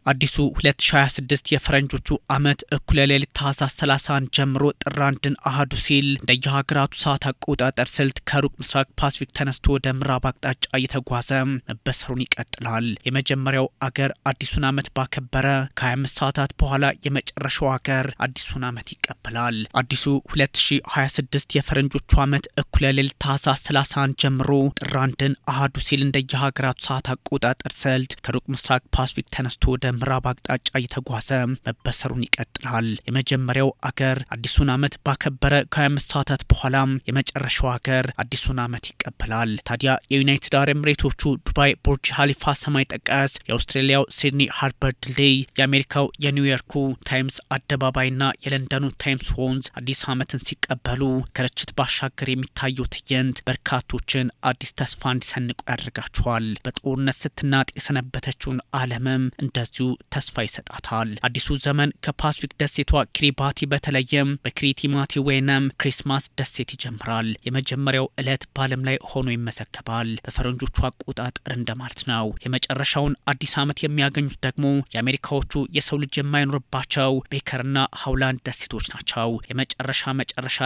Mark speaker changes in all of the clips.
Speaker 1: አዲሱ 2026 የፈረንጆቹ ዓመት እኩለ ሌሊት ታህሳስ 30 ጀምሮ ጥር 1 አሃዱ ሲል እንደየሀገራቱ ሰዓት አቆጣጠር ስልት ከሩቅ ምስራቅ ፓሲፊክ ተነስቶ ወደ ምዕራብ አቅጣጫ እየተጓዘ መበሰሩን ይቀጥላል። የመጀመሪያው አገር አዲሱን ዓመት ባከበረ ከ25 ሰዓታት በኋላ የመጨረሻው አገር አዲሱን ዓመት ይቀበላል። አዲሱ 2026 የፈረንጆቹ ዓመት እኩለ ሌሊት ታህሳስ 30 ጀምሮ ጥር 1 አሃዱ ሲል እንደየሀገራቱ ሰዓት አቆጣጠር ስልት ከሩቅ ምስራቅ ፓሲፊክ ተነስቶ ወደ ምዕራብ አቅጣጫ እየተጓዘ መበሰሩን ይቀጥላል። የመጀመሪያው አገር አዲሱን ዓመት ባከበረ ከ25 ሰዓታት በኋላ የመጨረሻው አገር አዲሱን ዓመት ይቀበላል። ታዲያ የዩናይትድ አረብ ኤምሬቶቹ ዱባይ ቡርጅ ኻሊፋ ሰማይ ጠቀስ፣ የአውስትሬሊያው ሲድኒ ሃርበር ድልድይ፣ የአሜሪካው የኒውዮርኩ ታይምስ አደባባይና የለንደኑ ታይምስ ወንዝ አዲስ ዓመትን ሲቀበሉ ከርችት ባሻገር የሚታየው ትዕይንት በርካቶችን አዲስ ተስፋ እንዲሰንቁ ያደርጋቸዋል። በጦርነት ስትናጥ የሰነበተችውን ዓለምም እንደዚሁ ተስፋ ይሰጣታል። አዲሱ ዘመን ከፓሲፊክ ደሴቷ ኪሪባቲ በተለየም በክሪቲማቲ ወይንም ክሪስማስ ደሴት ይጀምራል። የመጀመሪያው ዕለት በዓለም ላይ ሆኖ ይመዘገባል። በፈረንጆቹ አቆጣጠር እንደማለት ነው። የመጨረሻውን አዲስ ዓመት የሚያገኙት ደግሞ የአሜሪካዎቹ የሰው ልጅ የማይኖርባቸው ቤከርና ሃውላንድ ደሴቶች ናቸው። የመጨረሻ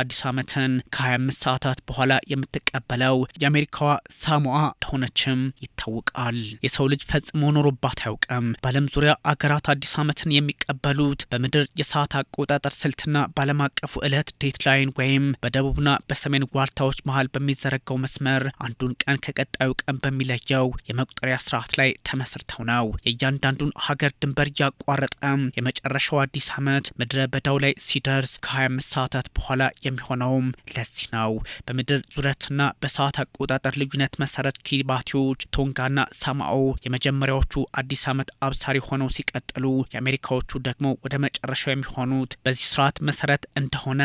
Speaker 1: አዲስ ዓመትን ከ25 ሰዓታት በኋላ የምትቀበለው የአሜሪካዋ ሳሞአ እንደሆነችም ይታወቃል። የሰው ልጅ ፈጽሞ ኖሮባት አያውቅም። በዓለም ዙሪያ አገራት አዲስ ዓመትን የሚቀበሉት በምድር የሰዓት አቆጣጠር ስልትና በዓለም አቀፉ ዕለት ዴትላይን ወይም በደቡብና በሰሜን ዋልታዎች መሃል በሚዘረጋው መስመር አንዱን ቀን ከቀጣዩ ቀን በሚለየው የመቁጠሪያ ስርዓት ላይ ተመስርተው ነው። የእያንዳንዱን ሀገር ድንበር እያቋረጠ የመጨረሻው አዲስ ዓመት ምድረ በዳው ላይ ሲደርስ ከ25 ሰዓታት በኋላ የሚሆነውም ለዚህ ነው። በምድር ዙረትና በሰዓት አቆጣጠር ልዩነት መሰረት ኪሪባቲዎች፣ ቶንጋና ሳማኦ የመጀመሪያዎቹ አዲስ ዓመት አብሳሪ ሆነው ሲቀጥሉ የአሜሪካዎቹ ደግሞ ወደ መጨረሻው የሚሆኑት በዚህ ስርዓት መሰረት እንደሆነ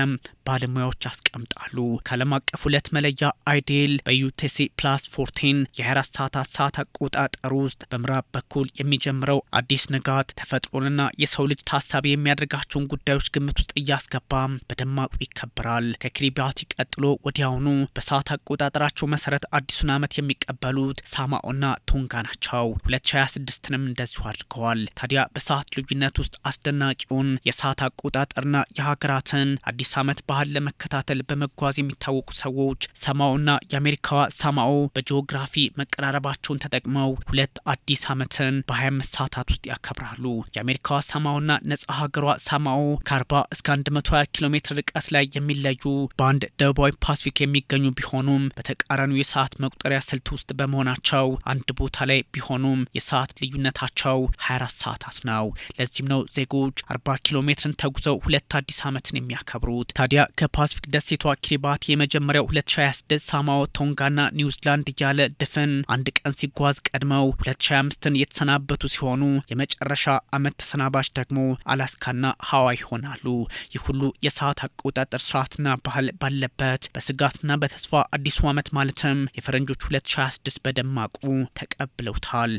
Speaker 1: ባለሙያዎች ያስቀምጣሉ። ከዓለም አቀፍ ሁለት መለያ አይዴል በዩቲሲ ፕላስ 14 የ24 ሰዓታት ሰዓት አቆጣጠር ውስጥ በምዕራብ በኩል የሚጀምረው አዲስ ንጋት ተፈጥሮንና የሰው ልጅ ታሳቢ የሚያደርጋቸውን ጉዳዮች ግምት ውስጥ እያስገባ በደማቁ ይከበራል። ከኪሪባቲ ቀጥሎ ወዲያውኑ በሰዓት አቆጣጠራቸው መሰረት አዲሱን ዓመት የሚቀበሉት ሳማኦና ቶንጋ ናቸው። 2026ንም እንደዚሁ አድርገዋል። ታዲያ በሰዓት ልዩነት ውስጥ አስደናቂውን የሰዓት አቆጣጠርና የሀገራትን አዲስ ዓመት ባህል ለመከታተል በመጓዝ የሚታወቁ ሰዎች ሳማኦና የአሜሪካዋ ሳማኦ በጂኦግራፊ መቀራረባቸውን ተጠቅመው ሁለት አዲስ ዓመትን በ25 ሰዓታት ውስጥ ያከብራሉ። የአሜሪካዋ ሳማኦና ነጻ ሀገሯ ሳማኦ ከ40 እስከ 120 ኪሎ ሜትር ርቀት ላይ የሚለዩ በአንድ ደቡባዊ ፓሲፊክ የሚገኙ ቢሆኑም በተቃራኒው የሰዓት መቁጠሪያ ስልት ውስጥ በመሆናቸው አንድ ቦታ ላይ ቢሆኑም የሰዓት ልዩነታቸው 24 ሰዓታት ነው። ለዚህም ነው ዜጎች 40 ኪሎ ሜትርን ተጉዘው ሁለት አዲስ ዓመትን የሚያከብሩት። ታዲያ ከፓሲፊክ ደሴቷ ኪሪባቲ የመጀመሪያው 2026 ሳማኦ፣ ቶንጋና ኒውዚላንድ እያለ ድፍን አንድ ቀን ሲጓዝ ቀድመው 2025ን የተሰናበቱ ሲሆኑ የመጨረሻ ዓመት ተሰናባች ደግሞ አላስካና ሃዋይ ይሆናሉ። ይህ ሁሉ የሰዓት አቆጣጠር ስርዓትና ባህል ባለበት በስጋትና በተስፋ አዲሱ ዓመት ማለትም የፈረንጆች 2026 በደማቁ ተቀብለውታል።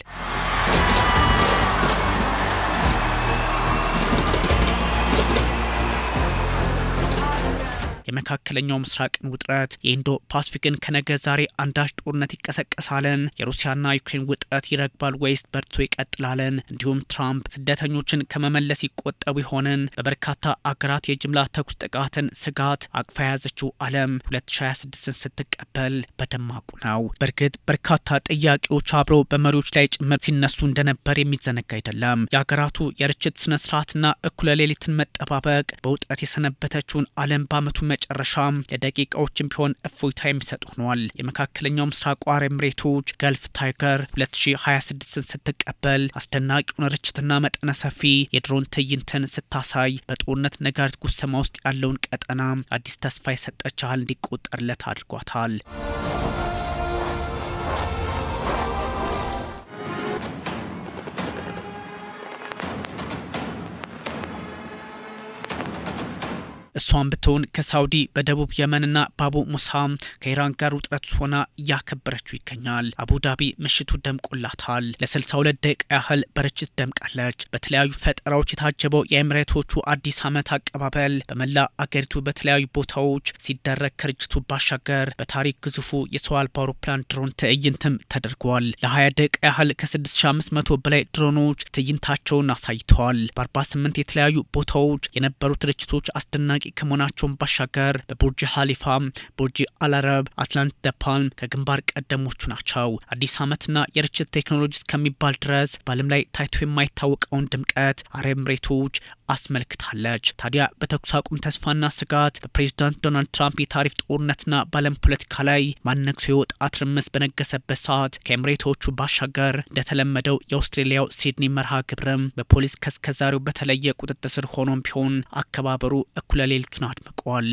Speaker 1: የመካከለኛው ምስራቅን ውጥረት፣ የኢንዶ ፓሲፊክን ከነገ ዛሬ አንዳች ጦርነት ይቀሰቀሳለን፣ የሩሲያና ዩክሬን ውጥረት ይረግባል ወይስ በርቶ ይቀጥላለን፣ እንዲሁም ትራምፕ ስደተኞችን ከመመለስ ይቆጠቡ ይሆንን? በበርካታ አገራት የጅምላ ተኩስ ጥቃትን ስጋት አቅፋ የያዘችው ዓለም 2026ን ስትቀበል በደማቁ ነው። በእርግጥ በርካታ ጥያቄዎች አብረው በመሪዎች ላይ ጭምር ሲነሱ እንደነበር የሚዘነጋ አይደለም። የሀገራቱ የርችት ስነስርዓትና እኩለ ሌሊትን መጠባበቅ በውጥረት የሰነበተችውን ዓለም በዓመቱ መጨረሻ ለደቂቃዎችም ቢሆን እፎይታ የሚሰጥ ሆኗል። የመካከለኛው ምስራቅ አረብ ኤምሬቶች ገልፍ ታይገር 2026ን ስትቀበል አስደናቂውን ርችትና መጠነ ሰፊ የድሮን ትዕይንትን ስታሳይ በጦርነት ነጋሪት ጉሰማ ውስጥ ያለውን ቀጠና አዲስ ተስፋ የሰጠች ያህል እንዲቆጠርለት አድርጓታል። እሷን ብትሆን ከሳውዲ በደቡብ የመንና በአቡ ሙሳ ከኢራን ጋር ውጥረት ሆና እያከበረችው ይገኛል። አቡዳቢ ምሽቱ ደምቆላታል። ለ62 ደቂቃ ያህል በርችት ደምቃለች። በተለያዩ ፈጠራዎች የታጀበው የኤምሬቶቹ አዲስ ዓመት አቀባበል በመላ አገሪቱ በተለያዩ ቦታዎች ሲደረግ ከርችቱ ባሻገር በታሪክ ግዙፉ የሰው አልባ አውሮፕላን ድሮን ትዕይንትም ተደርጓል። ለ20 ደቂቃ ያህል ከ6500 በላይ ድሮኖች ትዕይንታቸውን አሳይተዋል። በ48 የተለያዩ ቦታዎች የነበሩት ርችቶች አስደናቂ ከመሆናቸውን ባሻገር በቡርጅ ሀሊፋ፣ ቡርጅ አልአረብ፣ አትላንት ደፓልም ከግንባር ቀደሞቹ ናቸው። አዲስ ዓመትና የርችት ቴክኖሎጂ እስከሚባል ድረስ በዓለም ላይ ታይቶ የማይታወቀውን ድምቀት አረብ ኤምሬቶች አስመልክታለች። ታዲያ በተኩስ አቁም ተስፋና ስጋት በፕሬዚዳንት ዶናልድ ትራምፕ የታሪፍ ጦርነትና በዓለም ፖለቲካ ላይ ማነግሶ የወጣ ትርምስ በነገሰበት ሰዓት ከኤምሬቶቹ ባሻገር እንደተለመደው የአውስትሬሊያው ሲድኒ መርሃ ግብርም በፖሊስ ከስከዛሬው በተለየ ቁጥጥር ስር ሆኖም ቢሆን አከባበሩ እኩለ ሌሊቱን አድምቋል።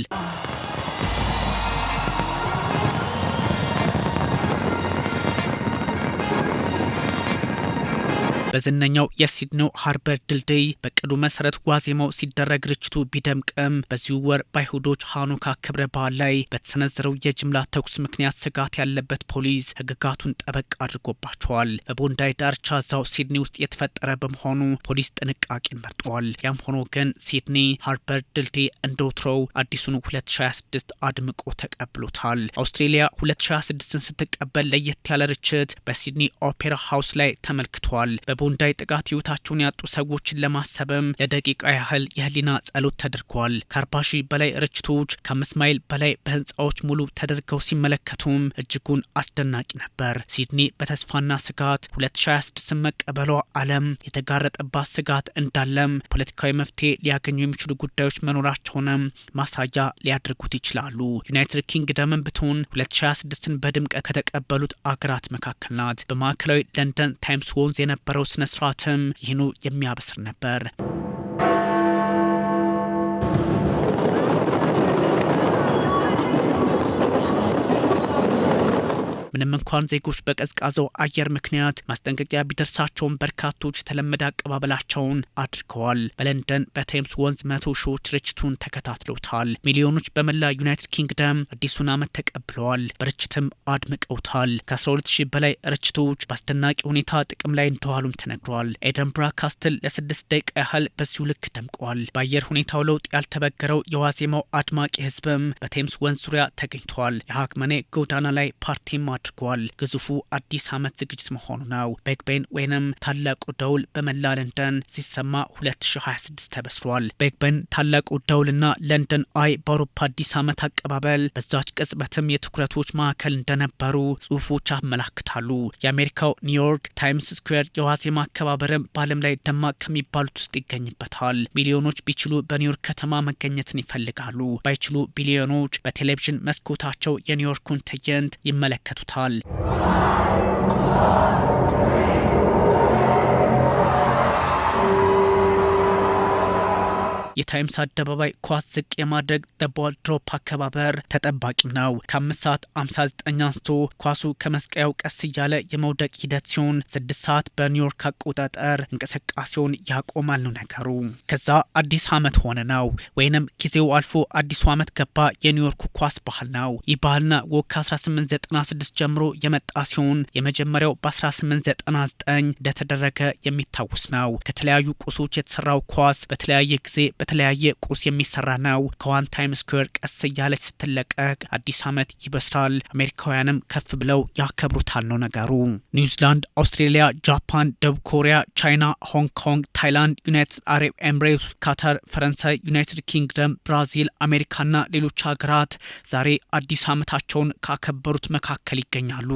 Speaker 1: በዝነኛው የሲድኒው ሃርበር ድልድይ በቅዱ መሰረት ዋዜማው ሲደረግ ርችቱ ቢደምቅም በዚሁ ወር በአይሁዶች ሃኑካ ክብረ በዓል ላይ በተሰነዘረው የጅምላ ተኩስ ምክንያት ስጋት ያለበት ፖሊስ ህግጋቱን ጠበቅ አድርጎባቸዋል። በቦንዳይ ዳርቻ እዛው ሲድኒ ውስጥ የተፈጠረ በመሆኑ ፖሊስ ጥንቃቄን መርጧል። ያም ሆኖ ግን ሲድኒ ሃርበር ድልድይ እንደወትሮው አዲሱን 2026 አድምቆ ተቀብሎታል። አውስትሬሊያ 2026ን ስትቀበል ለየት ያለ ርችት በሲድኒ ኦፔራ ሃውስ ላይ ተመልክቷል። ቦንዳይ ጥቃት ህይወታቸውን ያጡ ሰዎችን ለማሰብም ለደቂቃ ያህል የህሊና ጸሎት ተደርጓል። ከ40 ሺህ በላይ ርችቶች ከ5 ማይል በላይ በህንፃዎች ሙሉ ተደርገው ሲመለከቱም እጅጉን አስደናቂ ነበር። ሲድኒ በተስፋና ስጋት 2026 መቀበሏ ዓለም የተጋረጠባት ስጋት እንዳለም ፖለቲካዊ መፍትሄ ሊያገኙ የሚችሉ ጉዳዮች መኖራቸውንም ማሳያ ሊያደርጉት ይችላሉ። ዩናይትድ ኪንግደምን ብትሆን 2026ን በድምቀት ከተቀበሉት አገራት መካከል ናት። በማዕከላዊ ለንደን ታይምስ ወንዝ የነበረው ስነ ስርዓትም ይህኑ የሚያበስር ነበር። ምንም እንኳን ዜጎች በቀዝቃዛው አየር ምክንያት ማስጠንቀቂያ ቢደርሳቸውን በርካቶች የተለመደ አቀባበላቸውን አድርገዋል። በለንደን በቴምስ ወንዝ 100 ሺዎች ርችቱን ተከታትለውታል። ሚሊዮኖች በመላ ዩናይትድ ኪንግደም አዲሱን ዓመት ተቀብለዋል። በርችትም አድምቀውታል። ከ12000 በላይ ርችቶች በአስደናቂ ሁኔታ ጥቅም ላይ እንደዋሉም ተነግሯል። ኤደንብራ ካስትል ለ6 ደቂቃ ያህል በዚሁ ልክ ደምቋል። በአየር ሁኔታው ለውጥ ያልተበገረው የዋዜማው አድማቂ ህዝብም በቴምስ ወንዝ ዙሪያ ተገኝቷል። የሀክመኔ ጎዳና ላይ ፓርቲም አድርጓል። ግዙፉ አዲስ ዓመት ዝግጅት መሆኑ ነው። ቢግ ቤን ወይንም ታላቁ ደውል በመላ ለንደን ሲሰማ 2026 ተበስሯል። ቢግ ቤን፣ ታላቁ ደውልና ለንደን አይ በአውሮፓ አዲስ ዓመት አቀባበል በዛች ቅጽበትም የትኩረቶች ማዕከል እንደነበሩ ጽሁፎች ያመላክታሉ። የአሜሪካው ኒውዮርክ ታይምስ ስኩዌር የዋዜማ አከባበርም በዓለም ላይ ደማቅ ከሚባሉት ውስጥ ይገኝበታል። ሚሊዮኖች ቢችሉ በኒውዮርክ ከተማ መገኘትን ይፈልጋሉ። ባይችሉ ቢሊዮኖች በቴሌቪዥን መስኮታቸው የኒውዮርኩን ትዕይንት ይመለከቱታል። የታይምስ አደባባይ ኳስ ዝቅ የማድረግ ቦል ድሮፕ አከባበር ተጠባቂም ነው። ከ5 ሰዓት 59 አንስቶ ኳሱ ከመስቀያው ቀስ እያለ የመውደቅ ሂደት ሲሆን 6 ሰዓት በኒውዮርክ አቆጣጠር እንቅስቃሴውን ያቆማል ነው ነገሩ። ከዛ አዲስ ዓመት ሆነ ነው ወይንም ጊዜው አልፎ አዲሱ ዓመት ገባ የኒውዮርኩ ኳስ ባህል ነው። ይህ ባህልና ወግ ከ1896 ጀምሮ የመጣ ሲሆን የመጀመሪያው በ1899 እንደተደረገ የሚታወስ ነው። ከተለያዩ ቁሶች የተሰራው ኳስ በተለያየ ጊዜ በተለያየ ቁስ የሚሰራ ነው። ከዋን ታይም ስኩዌር ቀስ እያለች ስትለቀቅ አዲስ ዓመት ይበስራል። አሜሪካውያንም ከፍ ብለው ያከብሩታል ነው ነገሩ። ኒውዚላንድ፣ አውስትሬሊያ፣ ጃፓን፣ ደቡብ ኮሪያ፣ ቻይና፣ ሆንግ ኮንግ፣ ታይላንድ፣ ዩናይትድ አረብ ኤምሬት፣ ካታር፣ ፈረንሳይ፣ ዩናይትድ ኪንግደም፣ ብራዚል፣ አሜሪካና ሌሎች ሀገራት ዛሬ አዲስ ዓመታቸውን ካከበሩት መካከል ይገኛሉ።